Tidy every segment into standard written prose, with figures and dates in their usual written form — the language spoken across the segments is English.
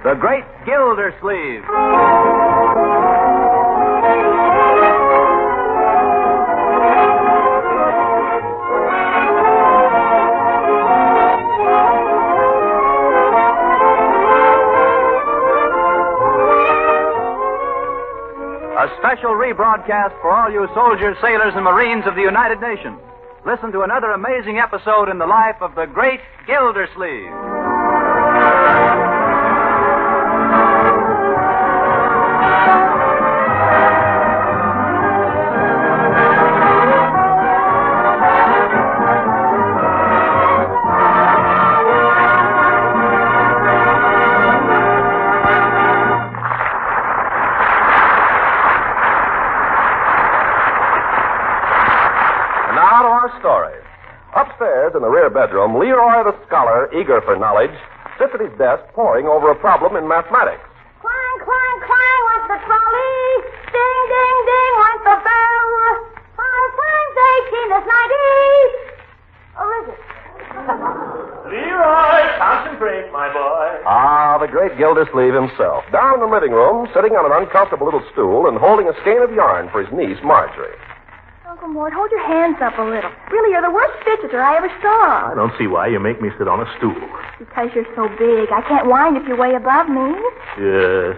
The Great Gildersleeves. A special rebroadcast for all you soldiers, sailors, and Marines of the United Nations. Listen to another amazing episode in the life of the Great Gildersleeves. Story. Upstairs in the rear bedroom, Leroy the scholar, eager for knowledge, sits at his desk poring over a problem in mathematics. Clang, clang, clang went the trolley. Ding, ding, ding went the bell. 5 times 18 is 90. Or is it? Leroy, concentrate, my boy. Ah, the great Gildersleeve himself, down in the living room, sitting on an uncomfortable little stool and holding a skein of yarn for his niece, Marjorie. Uncle Mort, hold your hands up a little. Really, you're the worst fidgeter I ever saw. I don't see why you make me sit on a stool. Because you're so big. I can't wind if you're way above me. Yes.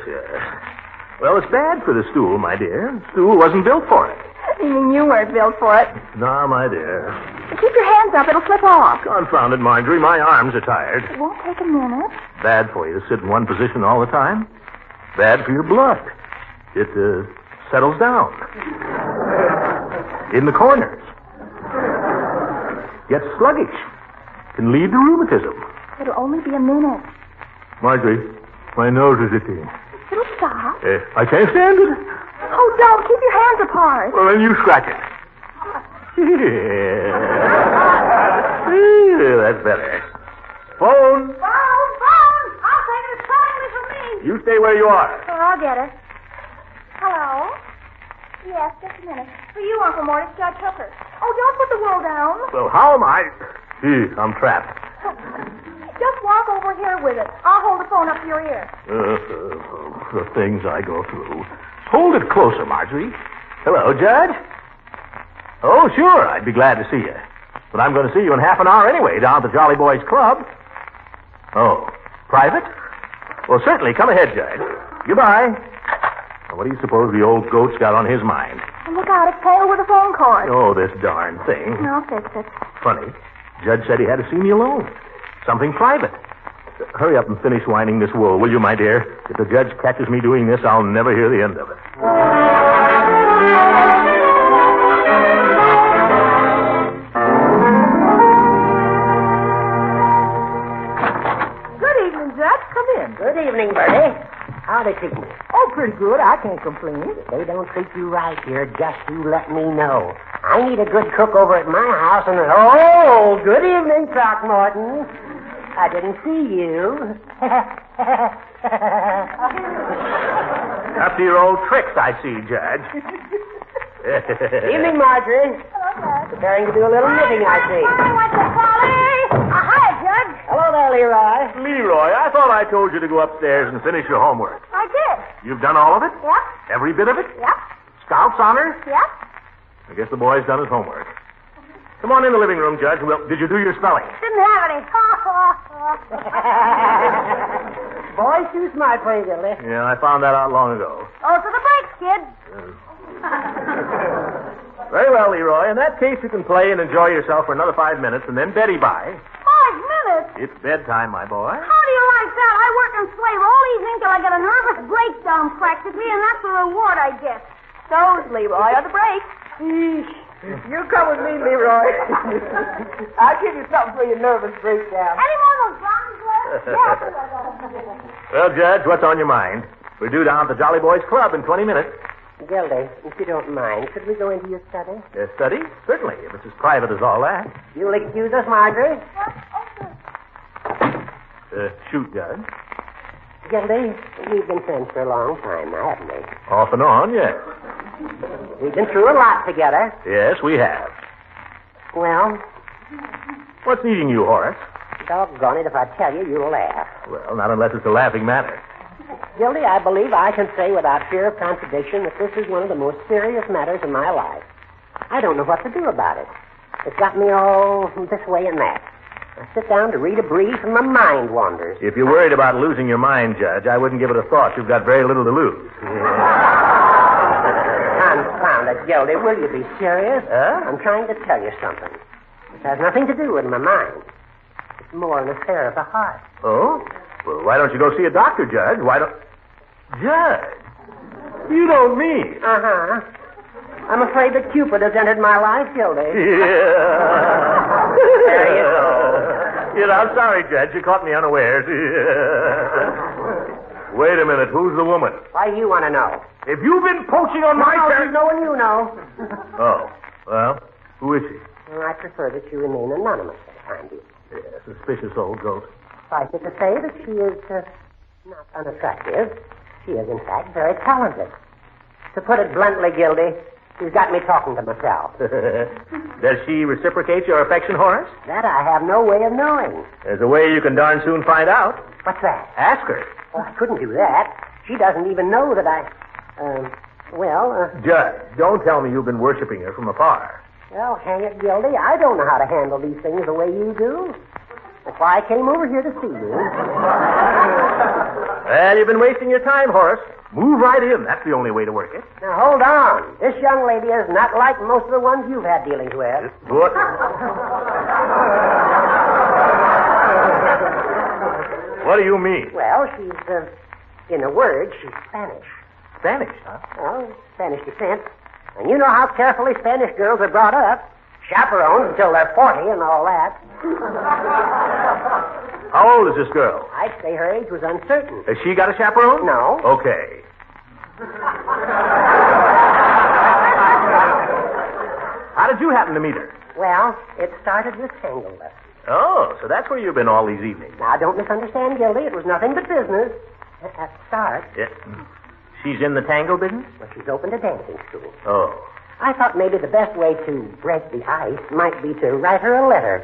Well, it's bad for the stool, my dear. The stool wasn't built for it. You mean you weren't built for it? No, my dear. Keep your hands up. It'll slip off. Confound it, Marjorie. My arms are tired. It won't take a minute. Bad for you to sit in one position all the time. Bad for your blood. It settles down. In the corners. Gets sluggish. Can lead to rheumatism. It'll only be a minute. Marjorie, my nose is itching. It'll stop. I can't stand it. Oh, don't. Keep your hands apart. Well, then you scratch it. Yeah, that's better. Phone. Phone. I'll take it. It's probably for me. You stay where you are. Oh, I'll get it. Hello? Yes, just a minute. For you, Uncle Mort, it's Judge Hooker. Oh, don't put the wool down. Well, how am I? I'm trapped. Just walk over here with it. I'll hold the phone up to your ear. The things I go through. Hold it closer, Marjorie. Hello, Judge. Oh, sure, I'd be glad to see you. But I'm going to see you in half an hour anyway, down at the Jolly Boys Club. Oh, private? Well, certainly. Come ahead, Judge. Goodbye. What do you suppose the old goat's got on his mind? And look out, it's Taylor with a phone cord. Oh, this darn thing. I'll fix it. Funny. Judge said he had to see me alone. Something private. Hurry up and finish winding this wool, will you, my dear? If the judge catches me doing this, I'll never hear the end of it. Good evening, Judge. Come in. Good evening, Bertie. How they treat me? Oh, pretty good. I can't complain. If they don't treat you right here, just you let me know. I need a good cook over at my house, and... Oh, good evening, Throckmorton. I didn't see you. After your old tricks, I see, Judge. Evening, Marjorie. Hello, Judge. Preparing to do a little knitting, I see. I went to Polly. Hi, Judge. Hello there, Leroy. Leroy, I thought I told you to go upstairs and finish your homework. I did. You've done all of it? Yep. Every bit of it? Yep. Scout's honors? Yep. I guess the boy's done his homework. Come on in the living room, Judge. Well, did you do your spelling? Didn't have any. Boy, too smart for you, Gildy. Yeah, I found that out long ago. Oh, to the breaks, kid. Very well, Leroy. In that case, you can play and enjoy yourself for another 5 minutes, and then Betty by. 5 minutes? It's bedtime, my boy. How do you like that? I work and slave all evening till I get a nervous breakdown practically, and that's the reward I get. Those, Leroy, are the breaks. You come with me, Leroy. I'll give you something for your nervous breakdown. Any more of those brownies left? Yes. Well, Judge, what's on your mind? We're due down at the Jolly Boys Club in 20 minutes. Gildy, if you don't mind, could we go into your study? Study? Certainly, if it's as private as all that. You'll excuse us, Marjorie? Shoot, Judge. Gildy, we've been friends for a long time now, haven't we? Off and on, yes. We've been through a lot together. Yes, we have. Well, What's eating you, Horace? doggone it, if I tell you, you'll laugh. Well, not unless it's a laughing matter. Gildy, I believe I can say without fear of contradiction that this is one of the most serious matters in my life. I don't know what to do about it. It's got me all this way and that. I sit down to read a brief and my mind wanders. If you're worried about losing your mind, Judge, I wouldn't give it a thought. You've got very little to lose. Confound it, Gildy. Will you be serious? I'm trying to tell you something. It has nothing to do with my mind. It's more an affair of the heart. Oh? Well, why don't you go see a doctor, Judge? Why don't... Judge? You don't mean... Uh-huh. I'm afraid that Cupid has entered my life, Gildy. Yeah. There you go. I'm sorry, Judge. You caught me unawares. Wait a minute. Who's the woman? Why do you want to know? If you've been poaching on my territory... No one you know. Oh. Well, who is she? Well, I prefer that you remain anonymous for the time being. Yeah, suspicious old goat. Suffice it to say that she is not unattractive. She is, in fact, very talented. To put it bluntly, Gildy, she's got me talking to myself. Does she reciprocate your affection, Horace? That I have no way of knowing. There's a way you can darn soon find out. What's that? Ask her. Oh, I couldn't do that. She doesn't even know that I... Judge, don't tell me you've been worshiping her from afar. Well, hang it, Gildy. I don't know how to handle these things the way you do. That's why I came over here to see you. Well, you've been wasting your time, Horace. Move right in. That's the only way to work it. Now, hold on. This young lady is not like most of the ones you've had dealings with. What? What do you mean? Well, she's, in a word, she's Spanish. Spanish, huh? Well, Spanish descent. And you know how carefully Spanish girls are brought up. Chaperoned until they're 40 and all that. How old is this girl? I'd say her age was uncertain. Has she got a chaperone? No. Okay. How did you happen to meet her? Well, it started with tango lessons. Oh, so that's where you've been all these evenings. Now, don't misunderstand, Gildy. It was nothing but business. At the start. Yeah. She's in the tango business? Well, she's opened a dancing school. Oh. I thought maybe the best way to break the ice might be to write her a letter.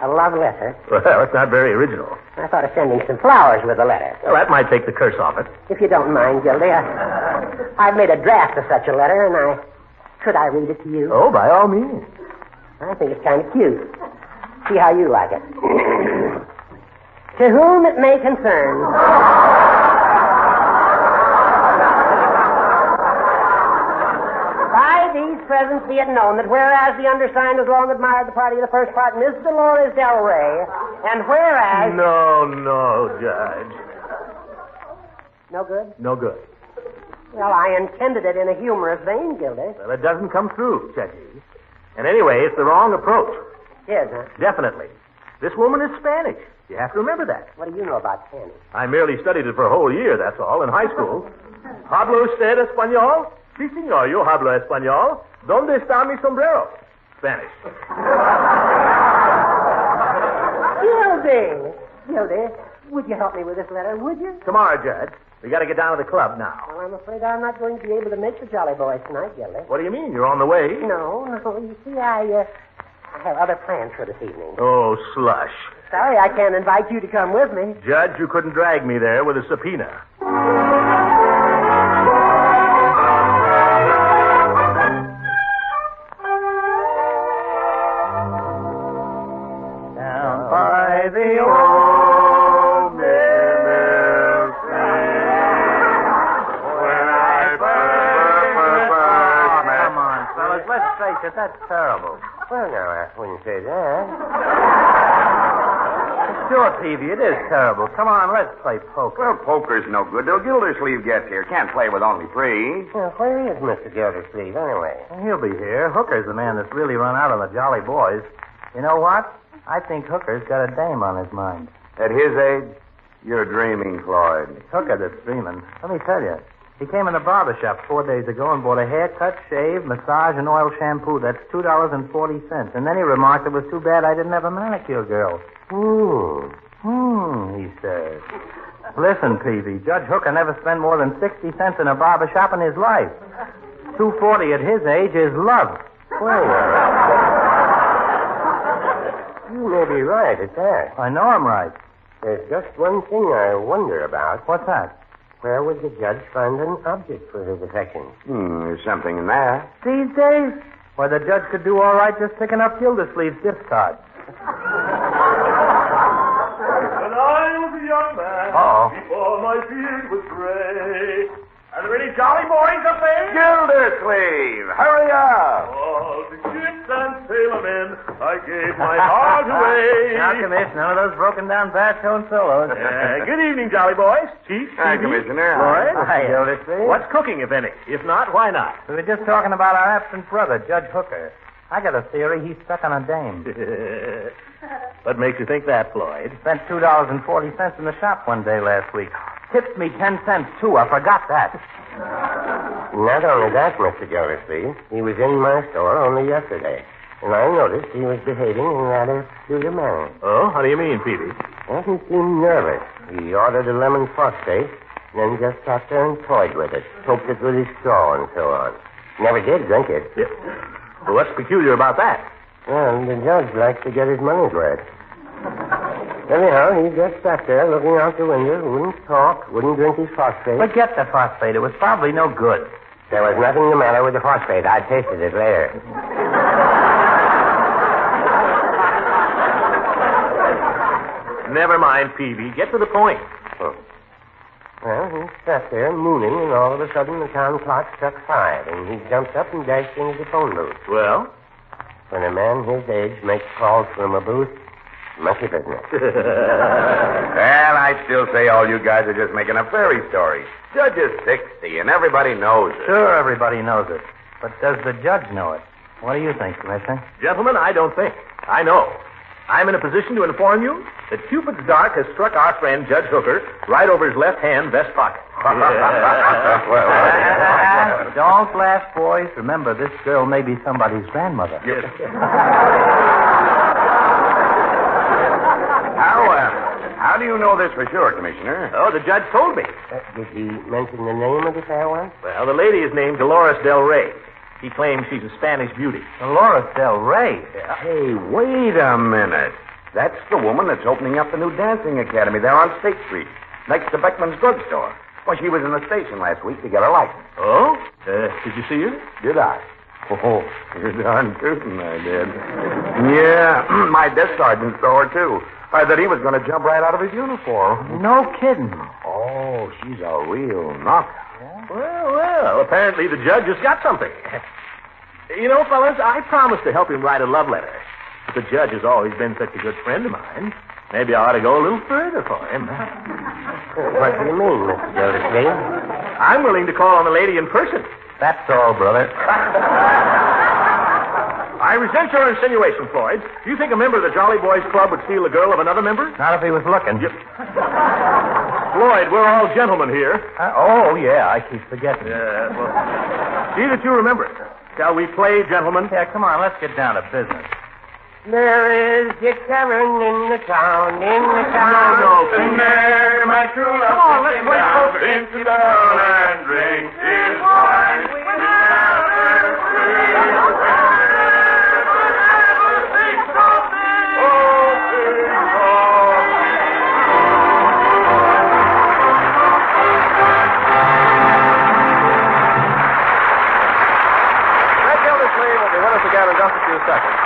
A love letter. Well, that's not very original. I thought of sending some flowers with the letter. Well, that might take the curse off it. If you don't mind, Gildy, I've made a draft of such a letter, and could I read it to you? Oh, by all means. I think it's kind of cute. See how you like it. To whom it may concern. By these presents be it known that whereas the undersigned has long admired the party of the first part, Miss Dolores Del Rey, and whereas... No, Judge. No good? No good. Well, I intended it in a humorous vein, Gildy. Well, it doesn't come through, Judge. And anyway, it's the wrong approach. Yes, huh? Definitely. This woman is Spanish. You have to remember that. What do you know about Spanish? I merely studied it for a whole year, that's all, in high school. ¿Habla usted español? Sí, señor, yo hablo español. ¿Dónde está mi sombrero? Spanish. Gildy, would you help me with this letter, would you? Tomorrow, Judge. We got to get down to the club now. Well, I'm afraid I'm not going to be able to make the Jolly Boys tonight, Gildy. What do you mean? You're on the way? No. You see, I have other plans for this evening. Oh, slush. Sorry I can't invite you to come with me. Judge, you couldn't drag me there with a subpoena. Down by the old mill when I first met. Come on, fellas, let's face it, that's terrible. Well, no, I wouldn't say that. Sure, Peavy, it is terrible. Come on, let's play poker. Well, poker's no good till Gildersleeves gets here. Can't play with only three. Well, where is Mr. Gildersleeves, anyway? He'll be here. Hooker's the man that's really run out on the Jolly Boys. You know what? I think Hooker's got a dame on his mind. At his age, you're dreaming, Floyd. It's Hooker that's dreaming. Let me tell you. He came in the barber shop 4 days ago and bought a haircut, shave, massage, and oil shampoo. That's $2.40. And then he remarked it was too bad I didn't have a manicure girl. He says. Listen, Peavy, Judge Hooker never spent more than 60 cents in a barber shop in his life. $2.40 at his age is love. Well, you may be right at that. I know I'm right. There's just one thing I wonder about. What's that? Where would the judge find an object for his affections? There's something in there. These days? Why, the judge could do all right just picking up Gildersleeves' discards. When I was a young man, before my beard was gray. Are there any jolly boys up there? Gildersleeve, hurry up. All the ships and sailormen, I gave my heart away. Now, Commiss, none of those broken-down baritone solos. Good evening, jolly boys. Chief, Hi, Phoebe, Commissioner. Lloyd. Hi, Gildersleeve. What's cooking, if any? If not, why not? We were just talking about our absent brother, Judge Hooker. I got a theory he's stuck on a dame. What makes you think that, Floyd? Spent $2.40 in the shop one day last week. Tipped me 10 cents, too. I forgot that. Not only that, Mr. Gildersleeve, he was in my store only yesterday, and I noticed he was behaving in rather peculiar manner. Oh, how do you mean, Peavy? Well, he seemed nervous. He ordered a lemon phosphate, then just sat there and toyed with it, choked it with his straw and so on. Never did drink it. Yeah. Well, what's peculiar about that? Well, the judge likes to get his money's worth. Anyhow, he just sat there looking out the window, wouldn't talk, wouldn't drink his phosphate. Forget the phosphate. It was probably no good. There was nothing the matter with the phosphate. I tasted it later. Never mind, Peavy. Get to the point. Well, he sat there mooning, and all of a sudden the town clock struck 5, and he jumped up and dashed into the phone booth. Well? When a man his age makes calls from a booth, monkey business. Well, I still say all you guys are just making up fairy stories. Judge is 60, and everybody knows it. Sure, everybody knows it. But does the judge know it? What do you think, Commissioner? Gentlemen, I don't think. I know. I'm in a position to inform you that Cupid's dart has struck our friend Judge Hooker right over his left-hand vest pocket. Don't laugh, boys. Remember, this girl may be somebody's grandmother. Yes. How do you know this for sure, Commissioner? Oh, the judge told me. Did he mention the name of the fair one? Well, the lady is named Dolores Del Rey. He claims she's a Spanish beauty. Dolores Del Rey. Hey, wait a minute. That's the woman that's opening up the new dancing academy there on State Street, next to Beckman's drugstore. Well, she was in the station last week to get her license. Oh? Did you see her? Did I? Oh, you're darn tootin', I did. Yeah, my desk sergeant saw her, too. I thought he was going to jump right out of his uniform. No kidding. Oh, she's a real knocker. Well, apparently the judge has got something. You know, fellas, I promised to help him write a love letter. But the judge has always been such a good friend of mine. Maybe I ought to go a little further for him. What do you mean, Mr. Gildersleeve? I'm willing to call on the lady in person. That's all, brother. I resent your insinuation, Floyd. Do you think a member of the Jolly Boys Club would steal a girl of another member? Not if he was looking. Yep. Floyd, we're all gentlemen here. Oh, yeah, I keep forgetting. Well, see that you remember it. Shall we play, gentlemen? Yeah, come on, let's get down to business. There is a tavern in the town, No, There, my true love. Come on, let's play, folks. Into town and drink his wine. Again in just a few seconds.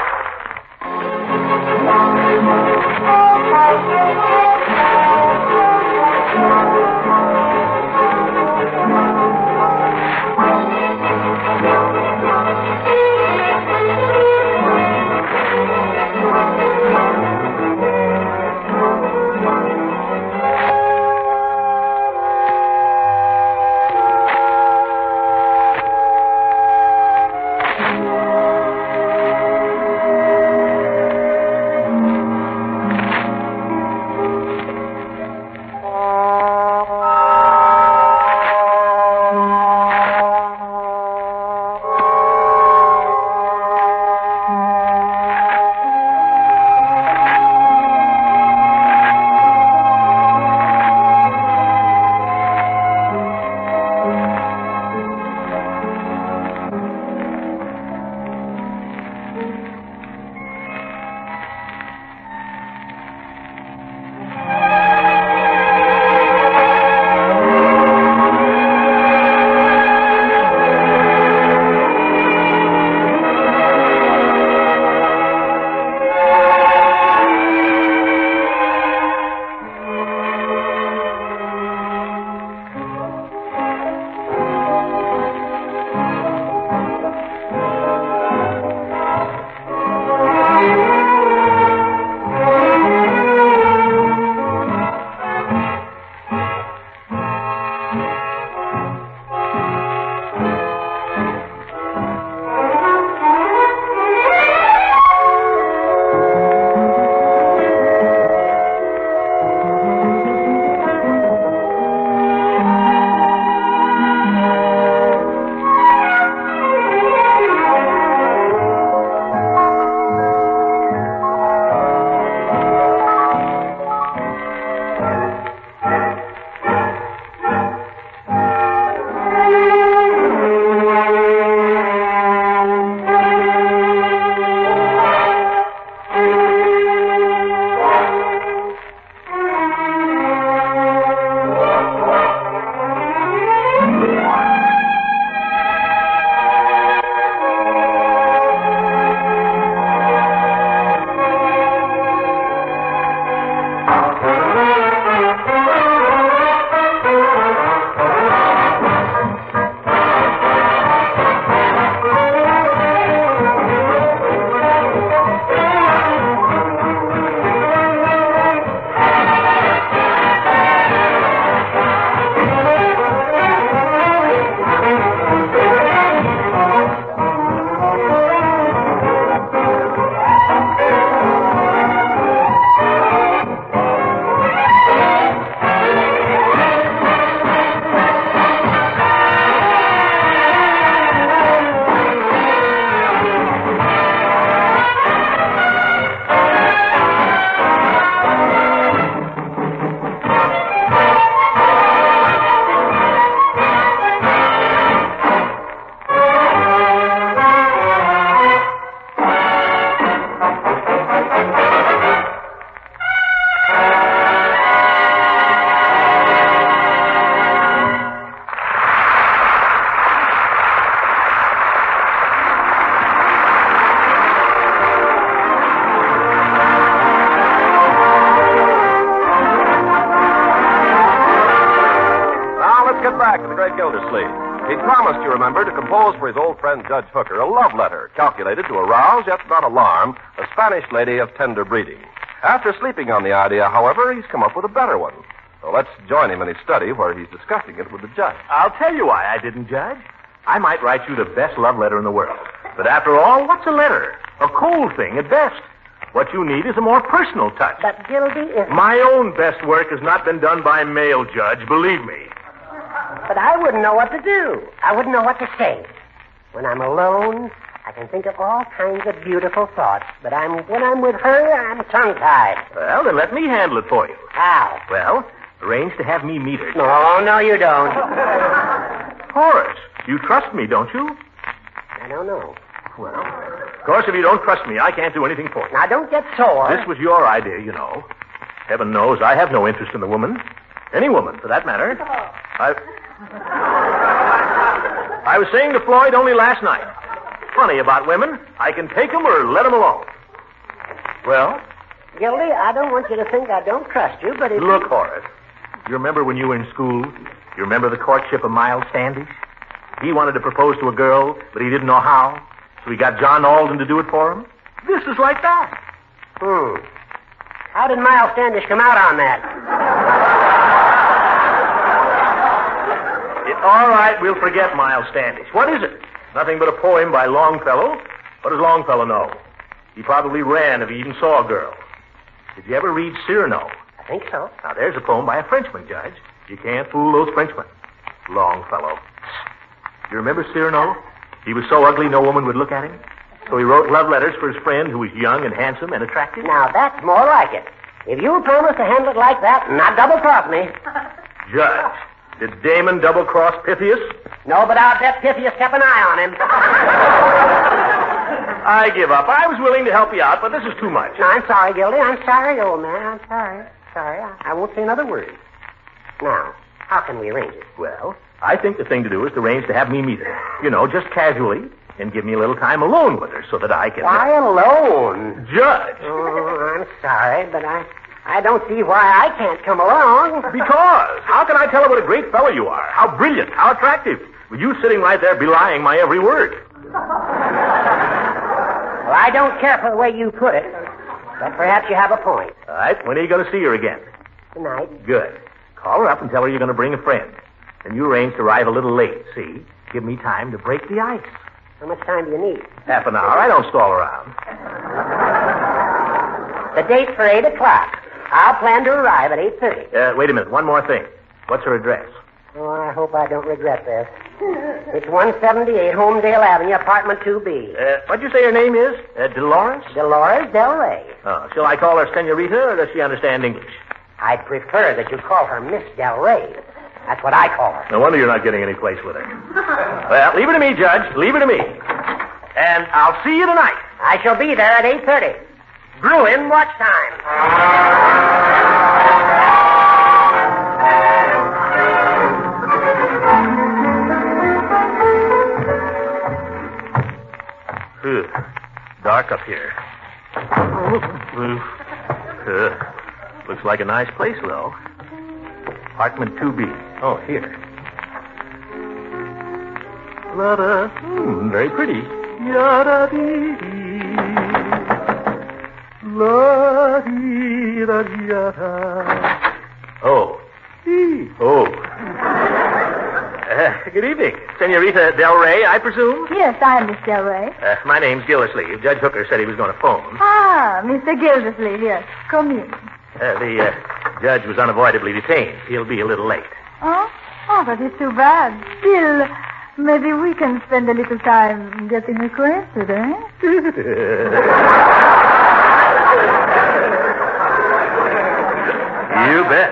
Gildersleeves. He'd promised, you remember, to compose for his old friend Judge Hooker a love letter calculated to arouse, yet not alarm, a Spanish lady of tender breeding. After sleeping on the idea, however, he's come up with a better one. So let's join him in his study where he's discussing it with the judge. I'll tell you why I didn't, Judge. I might write you the best love letter in the world. But after all, what's a letter? A cold thing at best. What you need is a more personal touch. But Gildy is... My own best work has not been done by mail, Judge, believe me. But I wouldn't know what to do. I wouldn't know what to say. When I'm alone, I can think of all kinds of beautiful thoughts. But when I'm with her, I'm tongue-tied. Well, then let me handle it for you. How? Well, arrange to have me meet her. No, you don't. Horace, you trust me, don't you? I don't know. Well, of course, if you don't trust me, I can't do anything for you. Now, don't get sore. This was your idea, you know. Heaven knows I have no interest in the woman. Any woman, for that matter. I was saying to Floyd only last night. Funny about women. I can take them or let them alone. Well? Gildy, I don't want you to think I don't trust you, but if... Look, Horace. You remember when you were in school? You remember the courtship of Miles Standish? He wanted to propose to a girl, but he didn't know how. So he got John Alden to do it for him. This is like that. How did Miles Standish come out on that? All right, we'll forget Miles Standish. What is it? Nothing but a poem by Longfellow. What does Longfellow know? He probably ran if he even saw a girl. Did you ever read Cyrano? I think so. Now, there's a poem by a Frenchman, Judge. You can't fool those Frenchmen. Longfellow. You remember Cyrano? He was so ugly no woman would look at him. So he wrote love letters for his friend who was young and handsome and attractive. Now, that's more like it. If you'll promise to handle it like that and not double-cross me... Judge, did Damon double-cross Pythias? No, but I'll bet Pythias kept an eye on him. I give up. I was willing to help you out, but this is too much. No, I'm sorry, Gildy. I'm sorry, old man. I'm sorry. Sorry. I won't say another word. Now, how can we arrange it? Well, I think the thing to do is to arrange to have me meet her. You know, just casually, and give me a little time alone with her so that I can... Why alone? Judge! Oh, I'm sorry, but I don't see why I can't come along. Because how can I tell her what a great fellow you are? How brilliant, how attractive. With you sitting right there belying my every word. Well, I don't care for the way you put it, but perhaps you have a point. All right, when are you going to see her again? Tonight. Good. Call her up and tell her you're going to bring a friend. And you arrange to arrive a little late, see? Give me time to break the ice. How much time do you need? Half an hour. I don't stall around. The date's for 8 o'clock. I'll plan to arrive at 8:30. Wait a minute. One more thing. What's her address? Oh, I hope I don't regret this. It's 178 Homedale Avenue, apartment 2B. What'd you say her name is? Dolores? Dolores Del Rey. Oh, shall I call her Senorita, or does she understand English? I'd prefer that you call her Miss Del Rey. That's what I call her. No wonder you're not getting any place with her. Well, leave her to me, Judge. Leave her to me. And I'll see you tonight. I shall be there at 8:30. Bruin, watch time. Dark up here. Looks like a nice place, though. Apartment 2B. Oh, here. Very pretty. Oh. Oh. Good evening. Senorita Del Rey, I presume? Yes, I am Miss Del Rey. My name's Gildersleeves. Judge Hooker said he was going to phone. Ah, Mr. Gildersleeves, yes. Come in. The judge was unavoidably detained. He'll be a little late. Oh? Oh, that is too bad. Still, maybe we can spend a little time getting acquainted, eh? You bet.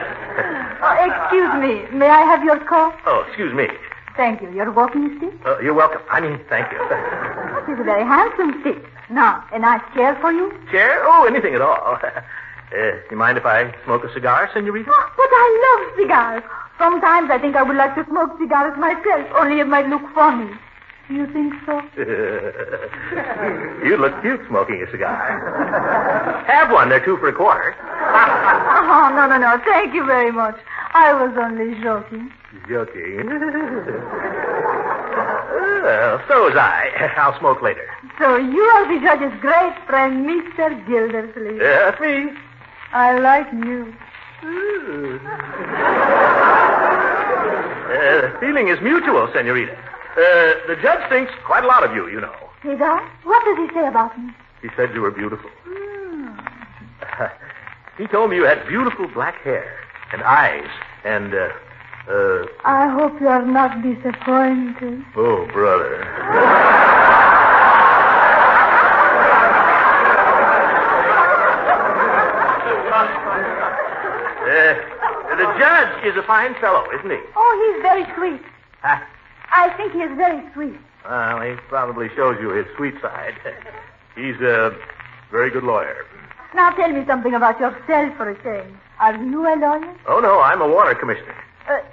Oh, excuse me. May I have your coat? Oh, excuse me. Thank you. Your walking stick? You're welcome. I mean, thank you. That is a very handsome stick. Now, a nice chair for you? Chair? Oh, anything at all. You mind if I smoke a cigar, Senorita? Oh, but I love cigars. Sometimes I think I would like to smoke cigars myself, only it might look funny. Do you think so? You look cute smoking a cigar. Have one. They're 2 for $25. Oh, no. Thank you very much. I was only joking. Joking. Well, so was I. I'll smoke later. So you are the judge's great friend, Mr. Gildersleeves. Yeah, that's me. I like you. The feeling is mutual, senorita. The judge thinks quite a lot of you, you know. He does? What does he say about me? He said you were beautiful. He told me you had beautiful black hair and eyes and, I hope you are not disappointed. Oh, brother. The judge is a fine fellow, isn't he? Oh, he's very sweet. Huh? I think he is very sweet. Well, he probably shows you his sweet side. He's a very good lawyer. Now tell me something about yourself for a change. Are you a lawyer? Oh, no, I'm a water commissioner.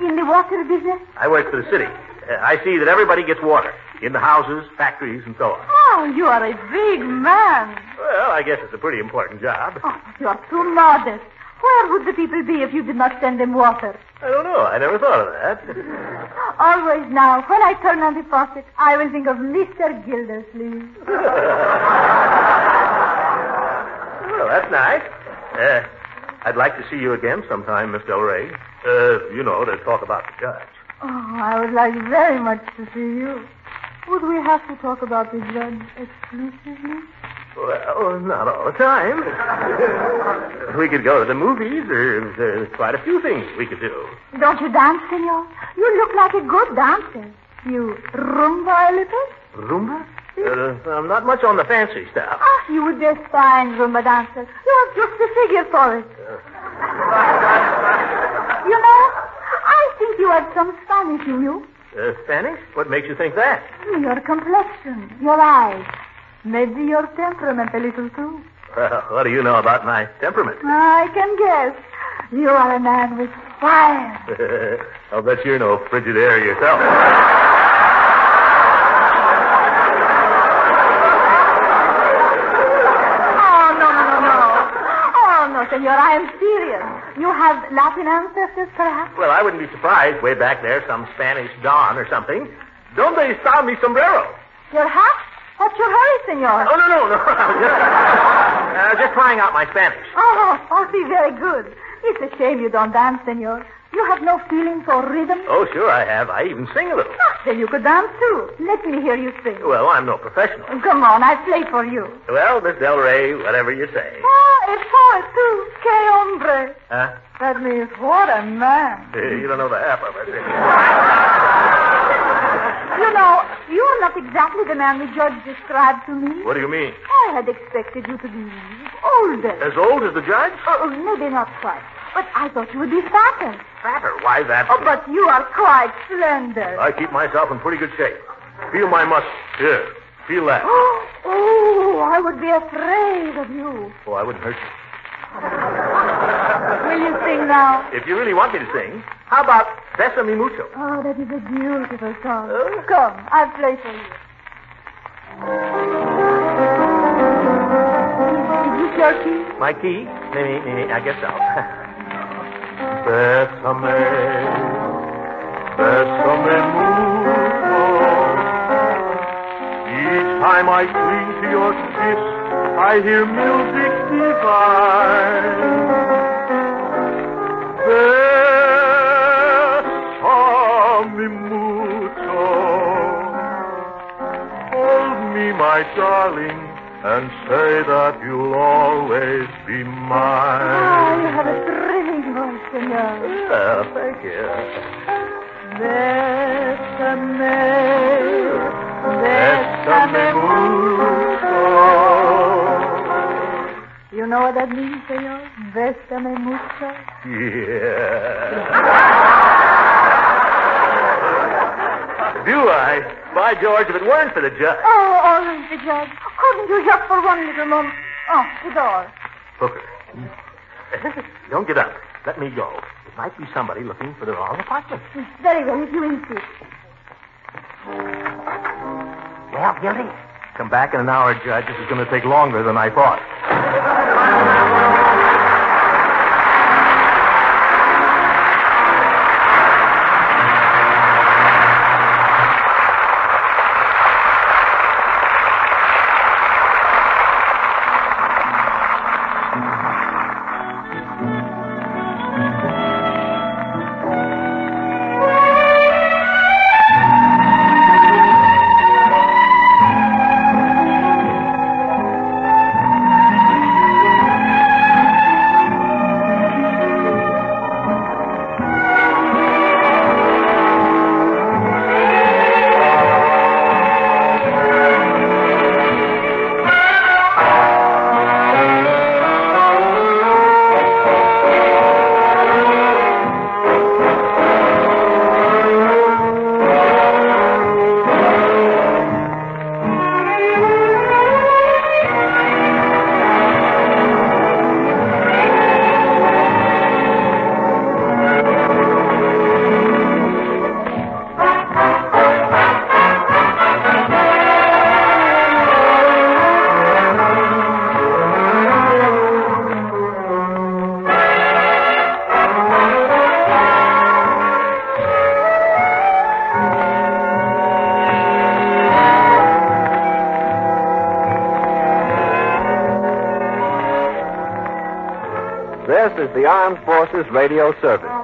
In the water business? I work for the city. I see that everybody gets water in the houses, factories, and so on. Oh, you are a big man. Well, I guess it's a pretty important job. Oh, but you are too modest. Where would the people be if you did not send them water? I don't know. I never thought of that. Always now, when I turn on the faucet, I will think of Mr. Gildersleeves. Well, that's nice. I'd like to see you again sometime, Miss Del Rey. You know, to talk about the judge. Oh, I would like very much to see you. Would we have to talk about the judge exclusively? Well, not all the time. We could go to the movies. There's quite a few things we could do. Don't you dance, senor? You look like a good dancer. You rumba a little? Rumba? I'm not much on the fancy stuff. Ah, you would be a fine rumba dancer. You have just the figure for it. You know, I think you have some Spanish in you. Spanish? What makes you think that? Your complexion, your eyes. Maybe your temperament a little, too. Well, what do you know about my temperament? I can guess. You are a man with fire. I'll bet you're no frigid air yourself. No, senor, I am serious. You have Latin ancestors, perhaps? Well, I wouldn't be surprised. Way back there, some Spanish don or something. Donde está mi sombrero? Your hat? What's your hurry, senor? Oh, no. Just trying out my Spanish. Oh, see, very good. It's a shame you don't dance, senor. You have no feeling for rhythm? Oh, sure I have. I even sing a little. Then you could dance, too. Let me hear you sing. Well, I'm no professional. Come on, I play for you. Well, Miss Del Rey, whatever you say. A poet, too. Que hombre. Huh? That means, what a man. You don't know the half of it. You know, you are not exactly the man the judge described to me. What do you mean? I had expected you to be older. As old as the judge? Oh, maybe not quite. But I thought you would be fatter. Fatter? Why that? Oh, but you are quite slender. I keep myself in pretty good shape. Feel my muscles. Here. Feel that. Oh, I would be afraid of you. Oh, I wouldn't hurt you. Will you sing now? If you really want me to sing, how about Sesame Mucho? Oh, that is a beautiful song. Come, I'll play for you. Is this your key? My key? Maybe, I guess so. Sesame, Sesame Mucho. Each time I cling to your kiss, I hear music divine. Bésame mucho. Hold me, my darling, and say that you'll always be mine. Oh, you have a thrilling voice, senor. Oh, thank you. Bésame, Bésame mucho. You know what that means, senor? Bésame mucho. Yeah. Do I? By George, if it weren't for the judge. Oh, always the judge. Couldn't you just for one little moment? Oh, the door. Hooker. Don't get up. Let me go. It might be somebody looking for the wrong apartment. Very well, if you insist. Well, Gildy? Come back in an hour, Judge. This is going to take longer than I thought. This is the Armed Forces Radio Service.